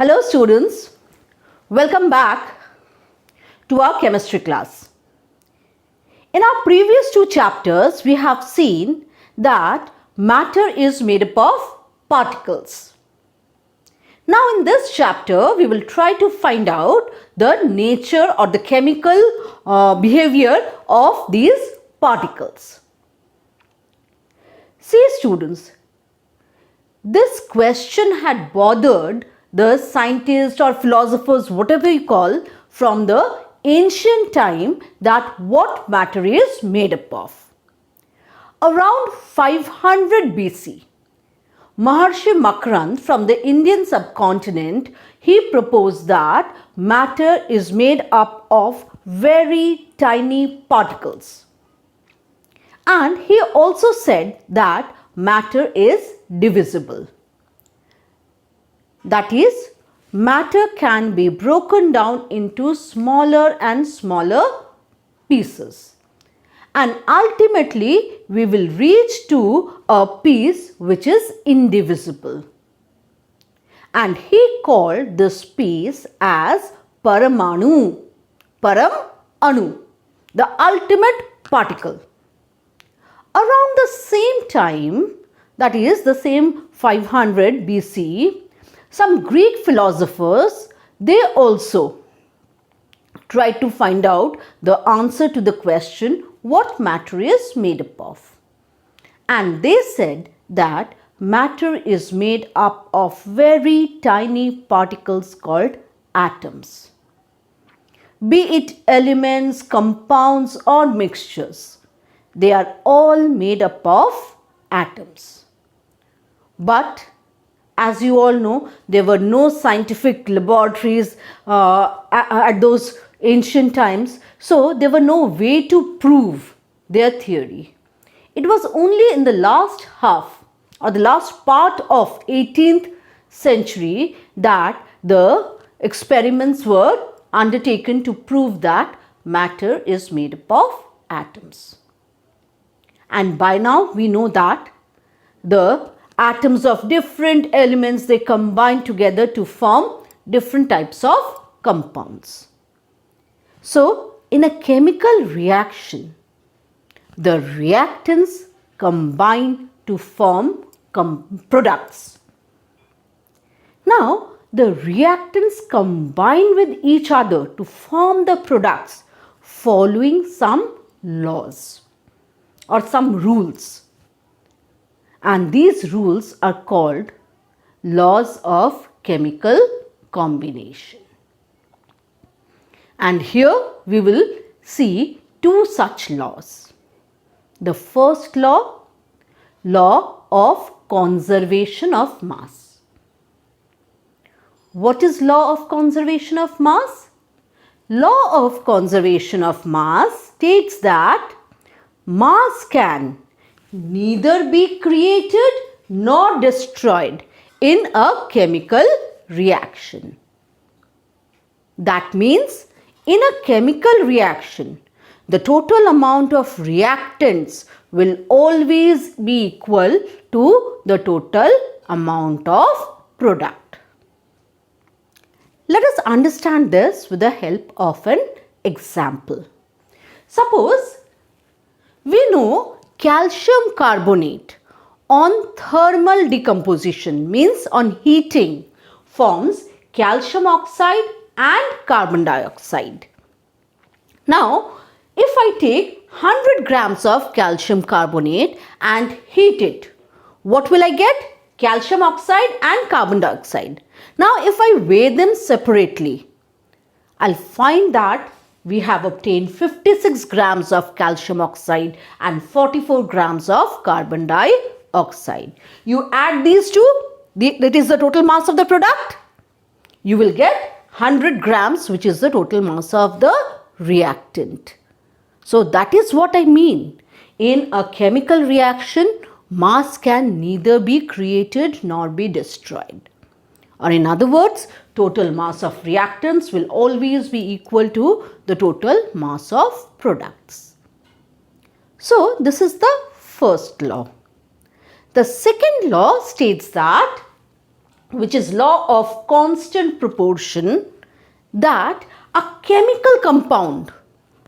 Hello students, welcome back to our chemistry class. In our previous two chapters, we have seen that matter is made up of particles. Now in this chapter, we will try to find out the nature or the chemical behavior of these particles. See students, this question had bothered the scientists or philosophers, whatever you call, from the ancient time, that what matter is made up of. Around 500 BC, Maharshi Makrand from the Indian subcontinent, he proposed that matter is made up of very tiny particles. And he also said that matter is divisible. That is, matter can be broken down into smaller and smaller pieces. And ultimately, we will reach to a piece which is indivisible. And he called this piece as Paramanu. Param-anu, the ultimate particle. Around the same time, that is the same 500 BC, some Greek philosophers, they also tried to find out the answer to the question what matter is made up of. And they said that matter is made up of very tiny particles called atoms. Be it elements, compounds or mixtures, they are all made up of atoms. But as you all know, there were no scientific laboratories at those ancient times, so there were no way to prove their theory. It was only in the last half or the last part of 18th century that the experiments were undertaken to prove that matter is made up of atoms. And by now we know that the atoms of different elements, they combine together to form different types of compounds. So, in a chemical reaction, the reactants combine to form products. Now, the reactants combine with each other to form the products following some laws or some rules. And these rules are called laws of chemical combination. And here we will see two such laws. The first law, law of conservation of mass. What is law of conservation of mass? Law of conservation of mass states that mass can neither be created nor destroyed in a chemical reaction. That means in a chemical reaction, the total amount of reactants will always be equal to the total amount of product. Let us understand this with the help of an example. Suppose we know calcium carbonate on thermal decomposition, means on heating, forms calcium oxide and carbon dioxide. Now, if I take 100 grams of calcium carbonate and heat it, what will I get? Calcium oxide and carbon dioxide. Now, if I weigh them separately, I'll find that we have obtained 56 grams of calcium oxide and 44 grams of carbon dioxide. You add these two, that is the total mass of the product. You will get 100 grams, which is the total mass of the reactant. So that is what I mean. In a chemical reaction, mass can neither be created nor be destroyed. Or in other words, total mass of reactants will always be equal to the total mass of products. So, this is the first law. The second law states that which is law of constant proportion, that a chemical compound,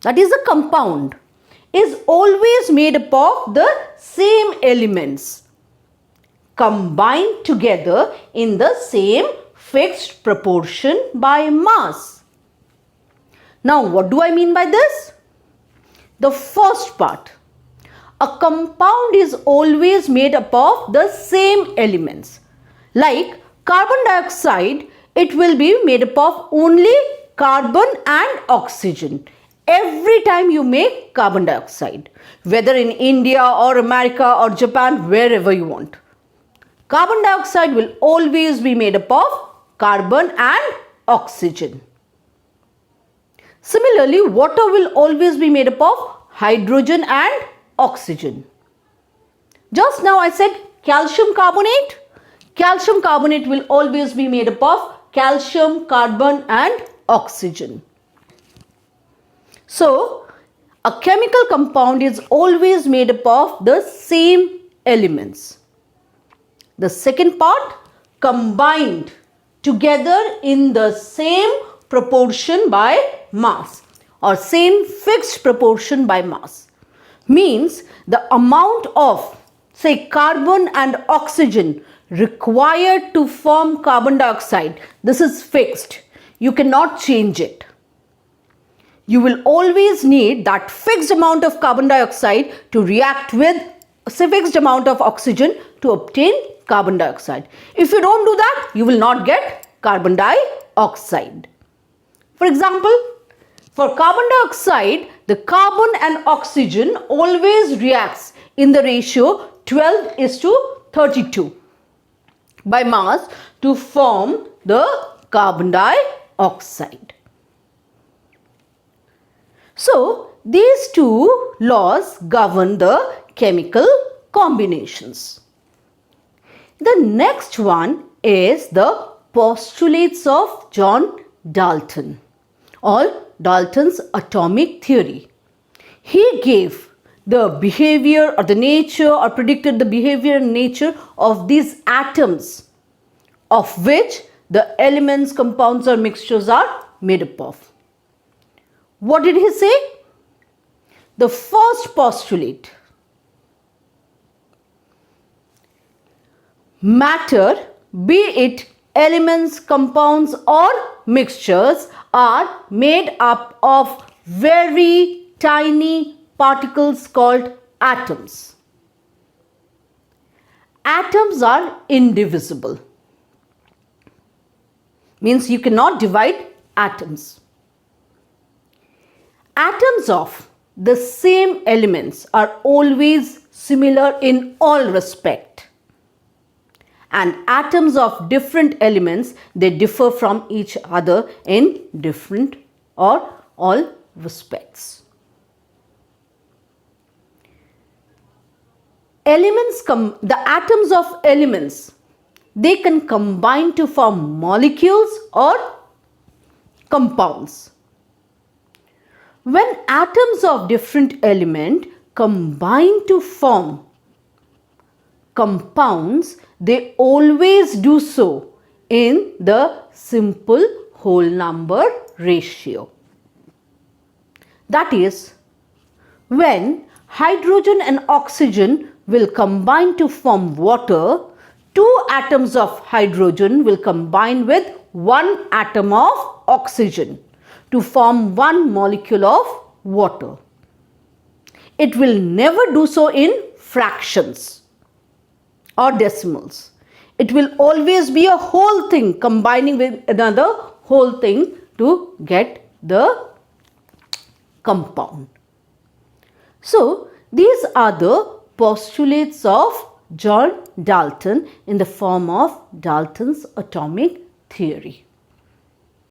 that is a compound, is always made up of the same elements combined together in the same fixed proportion by mass. Now, what do I mean by this? The first part, a compound is always made up of the same elements. Like carbon dioxide, it will be made up of only carbon and oxygen. Every time you make carbon dioxide, whether in India or America or Japan, wherever you want, carbon dioxide will always be made up of carbon and oxygen. Similarly, water will always be made up of hydrogen and oxygen. Just now I said calcium carbonate. Calcium carbonate will always be made up of calcium, carbon and oxygen. So, a chemical compound is always made up of the same elements. The second part, combined together in the same proportion by mass or same fixed proportion by mass, means the amount of, say, carbon and oxygen required to form carbon dioxide, this is fixed. You cannot change it. You will always need that fixed amount of carbon dioxide to react with a fixed amount of oxygen to obtain carbon dioxide. If you don't do that, you will not get carbon dioxide. For example, for carbon dioxide, the carbon and oxygen always reacts in the ratio 12:32 by mass to form the carbon dioxide. So, these two laws govern the chemical combinations. The next one is the postulates of John Dalton, or Dalton's atomic theory. He gave the behavior or the nature, or predicted the behavior and nature of these atoms, of which the elements, compounds or mixtures are made up of. What did he say? The first postulate, matter, be it elements, compounds or mixtures, are made up of very tiny particles called atoms. Atoms are indivisible. Means you cannot divide atoms. Atoms of the same elements are always similar in all respect. And atoms of different elements, they differ from each other in different or all respects. The atoms of elements, they can combine to form molecules or compounds. When atoms of different element combine to form compounds, they always do so in the simple whole number ratio. That is, when hydrogen and oxygen will combine to form water, two atoms of hydrogen will combine with one atom of oxygen to form one molecule of water. It will never do so in fractions or decimals. It will always be a whole thing combining with another whole thing to get the compound. So, these are the postulates of John Dalton in the form of Dalton's atomic theory.